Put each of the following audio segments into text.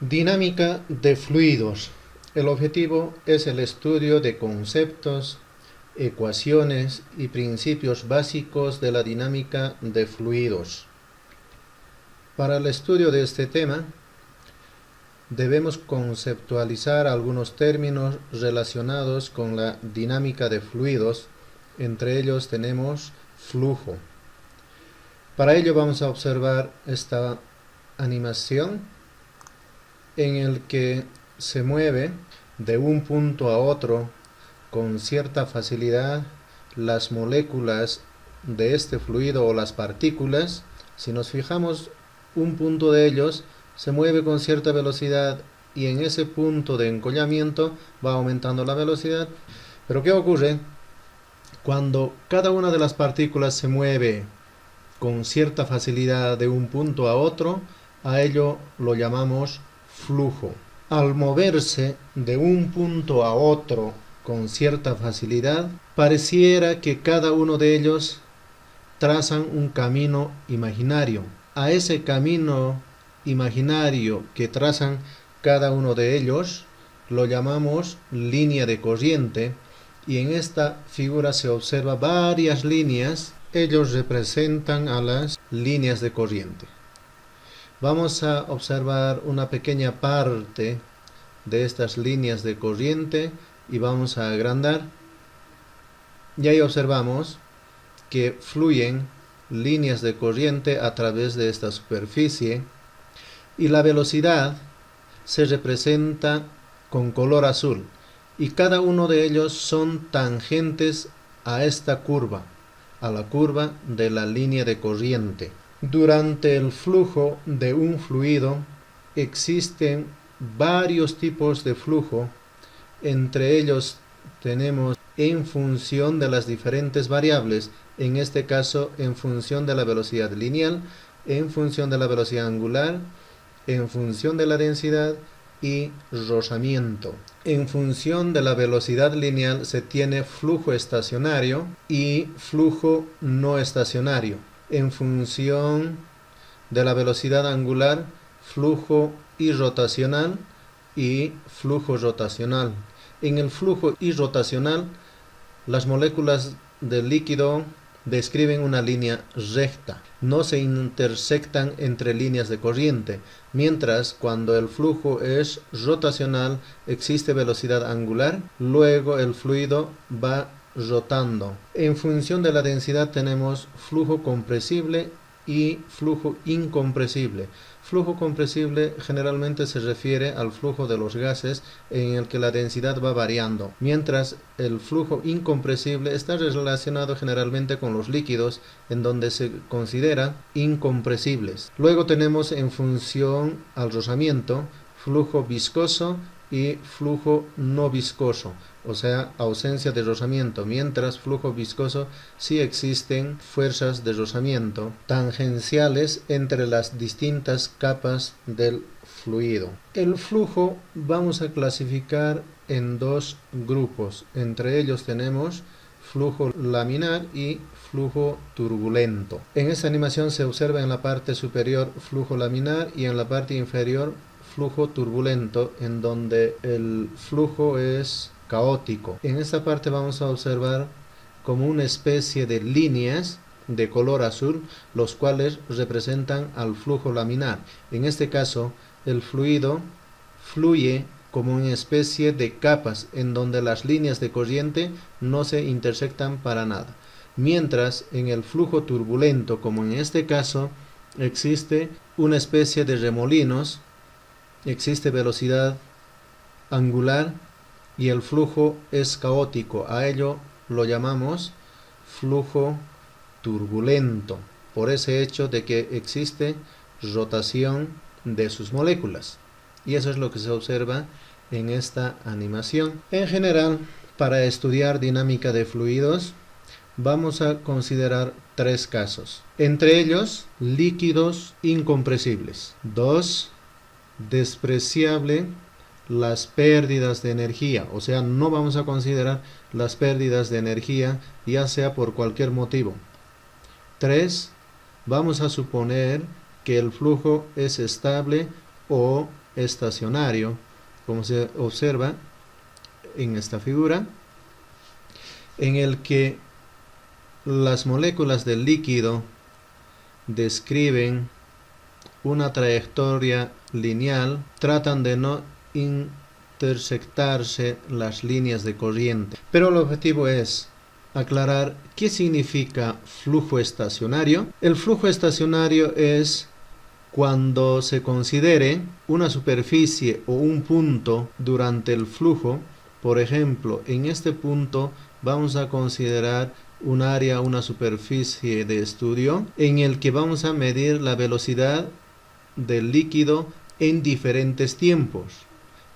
Dinámica de fluidos. El objetivo es el estudio de conceptos, ecuaciones y principios básicos de la dinámica de fluidos. Para el estudio de este tema, debemos conceptualizar algunos términos relacionados con la dinámica de fluidos. Entre ellos tenemos flujo. Para ello vamos a observar esta animación en el que se mueve de un punto a otro con cierta facilidad las moléculas de este fluido o las partículas. Si nos fijamos, un punto de ellos se mueve con cierta velocidad y en ese punto de encollamiento va aumentando la velocidad. Pero ¿qué ocurre? Cuando cada una de las partículas se mueve con cierta facilidad de un punto a otro, a ello lo llamamos flujo. Al moverse de un punto a otro con cierta facilidad, pareciera que cada uno de ellos trazan un camino imaginario. A ese camino imaginario que trazan cada uno de ellos lo llamamos línea de corriente, y en esta figura se observa varias líneas. Ellos representan a las líneas de corriente. Vamos a observar una pequeña parte de estas líneas de corriente y vamos a agrandar. Y ahí observamos que fluyen líneas de corriente a través de esta superficie, y la velocidad se representa con color azul, y cada uno de ellos son tangentes a esta curva, a la curva de la línea de corriente. Durante el flujo de un fluido existen varios tipos de flujo. Entre ellos tenemos en función de las diferentes variables, en este caso en función de la velocidad lineal, en función de la velocidad angular, en función de la densidad y rozamiento. En función de la velocidad lineal se tiene flujo estacionario y flujo no estacionario. En función de la velocidad angular, flujo irrotacional y flujo rotacional. En el flujo irrotacional, las moléculas del líquido describen una línea recta, no se intersectan entre líneas de corriente, mientras cuando el flujo es rotacional existe velocidad angular, luego el fluido va rotando. En función de la densidad tenemos flujo compresible y flujo incompresible. Flujo compresible generalmente se refiere al flujo de los gases en el que la densidad va variando, mientras el flujo incompresible está relacionado generalmente con los líquidos, en donde se considera incompresibles. Luego tenemos en función al rozamiento flujo viscoso y flujo no viscoso, o sea, ausencia de rozamiento, mientras flujo viscoso sí existen fuerzas de rozamiento tangenciales entre las distintas capas del fluido. El flujo vamos a clasificar en dos grupos. Entre ellos tenemos flujo laminar y flujo turbulento. En esta animación se observa en la parte superior flujo laminar y en la parte inferior flujo turbulento, en donde el flujo es caótico. En esta parte vamos a observar como una especie de líneas de color azul, los cuales representan al flujo laminar. En este caso, el fluido fluye como una especie de capas, en donde las líneas de corriente no se intersectan para nada. Mientras en el flujo turbulento, como en este caso, existe una especie de remolinos, existe velocidad angular y el flujo es caótico. A ello lo llamamos flujo turbulento, por ese hecho de que existe rotación de sus moléculas. Y eso es lo que se observa en esta animación. En general, para estudiar dinámica de fluidos, vamos a considerar tres casos. Entre ellos, líquidos incompresibles. 2. Despreciable las pérdidas de energía, o sea, no vamos a considerar las pérdidas de energía, ya sea por cualquier motivo. 3. Vamos a suponer que el flujo es estable o estacionario, como se observa en esta figura, en el que las moléculas del líquido describen una trayectoria lineal, tratan de no intersectarse las líneas de corriente. Pero el objetivo es aclarar qué significa flujo estacionario. El flujo estacionario es cuando se considere una superficie o un punto durante el flujo. Por ejemplo, en este punto vamos a considerar un área, una superficie de estudio en el que vamos a medir la velocidad del líquido en diferentes tiempos.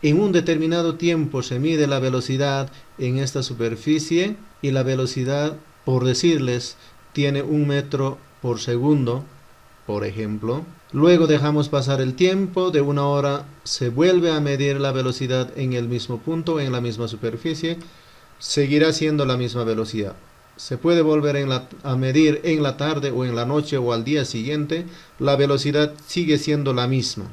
En un determinado tiempo se mide la velocidad en esta superficie y la velocidad, por decirles, tiene 1 metro por segundo, por ejemplo. Luego dejamos pasar el tiempo, de 1 hora se vuelve a medir la velocidad en el mismo punto, en la misma superficie, seguirá siendo la misma velocidad. Se puede volver a medir en la tarde o en la noche o al día siguiente, la velocidad sigue siendo la misma.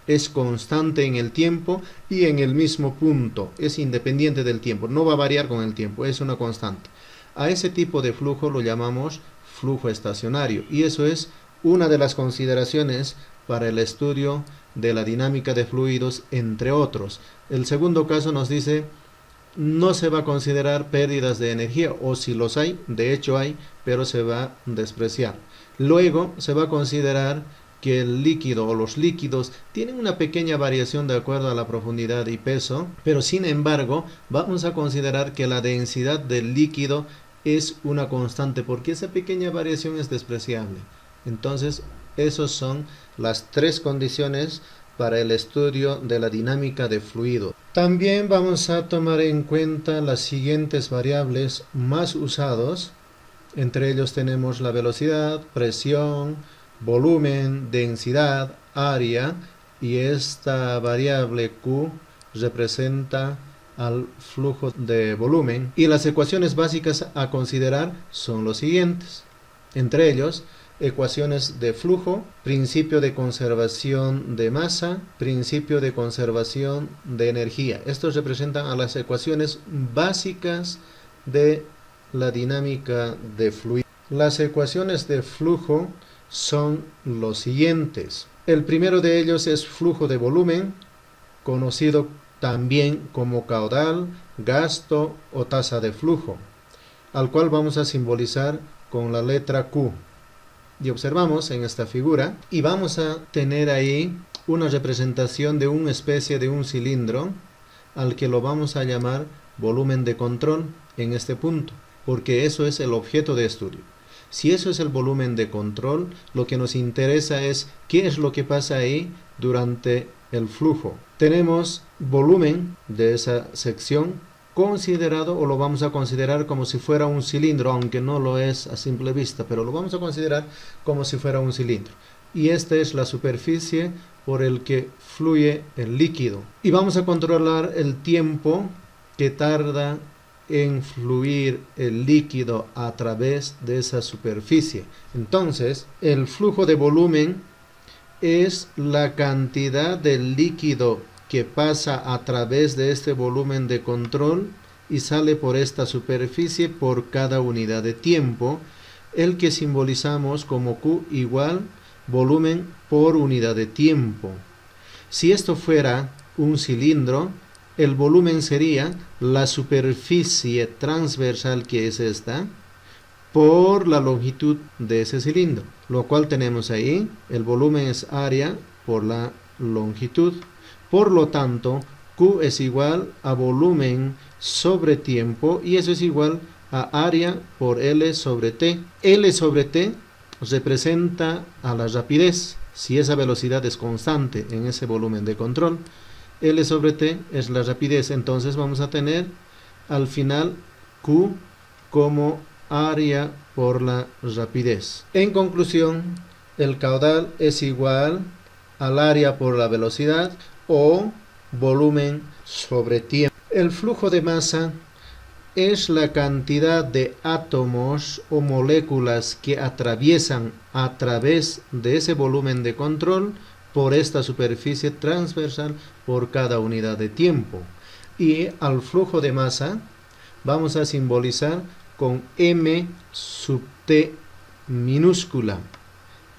Es constante en el tiempo y en el mismo punto, es independiente del tiempo, no va a variar con el tiempo, es una constante. A ese tipo de flujo lo llamamos flujo estacionario y eso es una de las consideraciones para el estudio de la dinámica de fluidos, entre otros. El segundo caso nos dice no se va a considerar pérdidas de energía, o si los hay, de hecho hay, pero se va a despreciar. Luego se va a considerar que el líquido o los líquidos tienen una pequeña variación de acuerdo a la profundidad y peso, pero sin embargo vamos a considerar que la densidad del líquido es una constante porque esa pequeña variación es despreciable. Entonces, esas son las 3 condiciones para el estudio de la dinámica de fluido. También vamos a tomar en cuenta las siguientes variables más usados. Entre ellos tenemos la velocidad, presión, volumen, densidad, área, y esta variable Q representa al flujo de volumen. Y las ecuaciones básicas a considerar son los siguientes. Entre ellos, ecuaciones de flujo, principio de conservación de masa, principio de conservación de energía. Estos representan a las ecuaciones básicas de la dinámica de fluido. Las ecuaciones de flujo son los siguientes. El primero de ellos es flujo de volumen, conocido también como caudal, gasto o tasa de flujo, al cual vamos a simbolizar con la letra Q. Y observamos en esta figura y vamos a tener ahí una representación de una especie de un cilindro al que lo vamos a llamar volumen de control en este punto, porque eso es el objeto de estudio. Si eso es el volumen de control, lo que nos interesa es qué es lo que pasa ahí durante el flujo. Tenemos volumen de esa sección considerado, o lo vamos a considerar como si fuera un cilindro, aunque no lo es a simple vista, pero lo vamos a considerar como si fuera un cilindro. Y esta es la superficie por el que fluye el líquido. Y vamos a controlar el tiempo que tarda en fluir el líquido a través de esa superficie. Entonces, el flujo de volumen es la cantidad del líquido que pasa a través de este volumen de control y sale por esta superficie por cada unidad de tiempo, el que simbolizamos como Q igual volumen por unidad de tiempo. Si esto fuera un cilindro, el volumen sería la superficie transversal, que es esta, por la longitud de ese cilindro, lo cual tenemos ahí, el volumen es área por la longitud. Por lo tanto, Q es igual a volumen sobre tiempo y eso es igual a área por L sobre T. L sobre T representa a la rapidez, si esa velocidad es constante en ese volumen de control. L sobre T es la rapidez, entonces vamos a tener al final Q como área por la rapidez. En conclusión, el caudal es igual al área por la velocidad o volumen sobre tiempo. El flujo de masa es la cantidad de átomos o moléculas que atraviesan a través de ese volumen de control por esta superficie transversal por cada unidad de tiempo. Y al flujo de masa vamos a simbolizar con m sub t minúscula.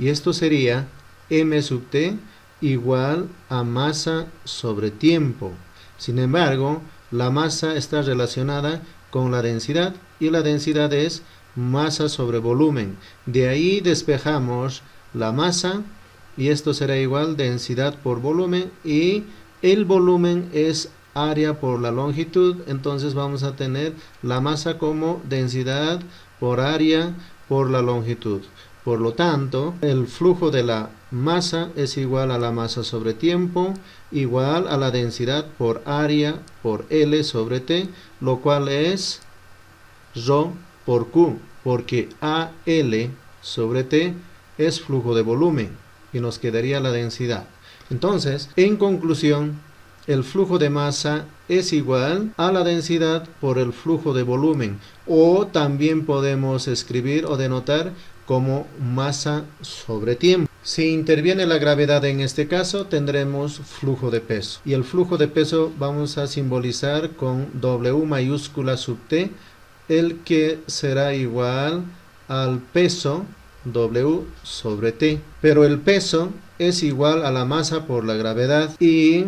Y esto sería m sub t igual a masa sobre tiempo. Sin embargo, la masa está relacionada con la densidad y la densidad es masa sobre volumen. De ahí despejamos la masa y esto será igual densidad por volumen y el volumen es área por la longitud. Entonces vamos a tener la masa como densidad por área por la longitud. Por lo tanto, el flujo de la masa es igual a la masa sobre tiempo, igual a la densidad por área por L sobre T, lo cual es ρ por Q, porque AL sobre T es flujo de volumen y nos quedaría la densidad. Entonces, en conclusión, el flujo de masa es igual a la densidad por el flujo de volumen, o también podemos escribir o denotar como masa sobre tiempo. Si interviene la gravedad en este caso, tendremos flujo de peso. Y el flujo de peso vamos a simbolizar con W mayúscula sub T, el que será igual al peso W sobre T. Pero el peso es igual a la masa por la gravedad y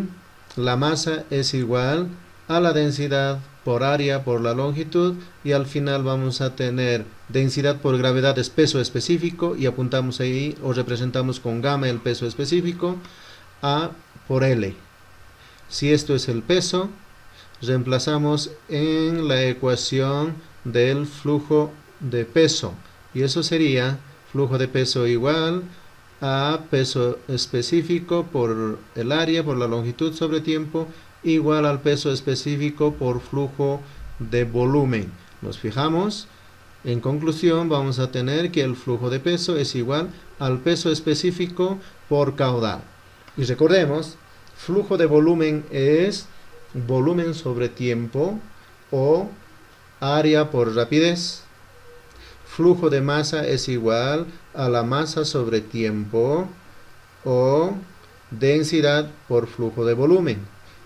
la masa es igual a la densidad por área por la longitud, y al final vamos a tener densidad por gravedad es peso específico y apuntamos ahí o representamos con gamma el peso específico, A por L. Si esto es el peso, reemplazamos en la ecuación del flujo de peso y eso sería flujo de peso igual a peso específico por el área por la longitud sobre tiempo igual al peso específico por flujo de volumen. Nos fijamos, en conclusión vamos a tener que el flujo de peso es igual al peso específico por caudal. Y recordemos, flujo de volumen es volumen sobre tiempo o área por rapidez. Flujo de masa es igual a la masa sobre tiempo o densidad por flujo de volumen.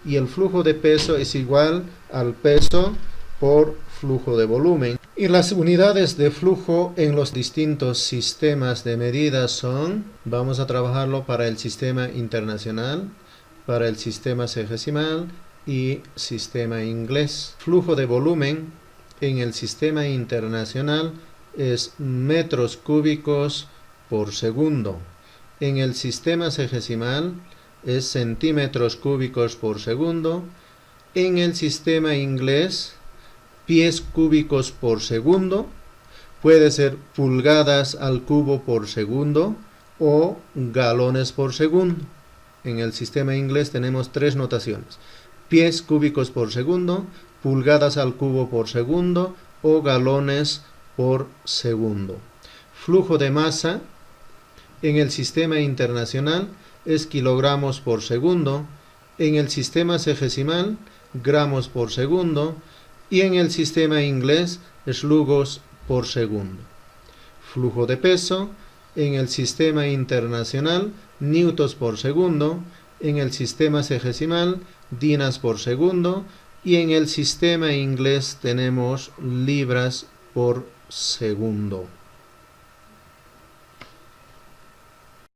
Y el flujo de peso es igual al peso por flujo de volumen. Y las unidades de flujo en los distintos sistemas de medida son, vamos a trabajarlo para el sistema internacional, para el sistema sexagesimal y sistema inglés. Flujo de volumen en el sistema internacional es metros cúbicos por segundo. En el sistema sexagesimal es centímetros cúbicos por segundo. En el sistema inglés, pies cúbicos por segundo. Puede ser pulgadas al cubo por segundo o galones por segundo. En el sistema inglés tenemos tres notaciones: pies cúbicos por segundo, pulgadas al cubo por segundo o galones por segundo. Flujo de masa en el sistema internacional es kilogramos por segundo, en el sistema sexagesimal gramos por segundo y en el sistema inglés slugos por segundo. Flujo de peso en el sistema internacional newtons por segundo, en el sistema sexagesimal dinas por segundo y en el sistema inglés tenemos libras por segundo.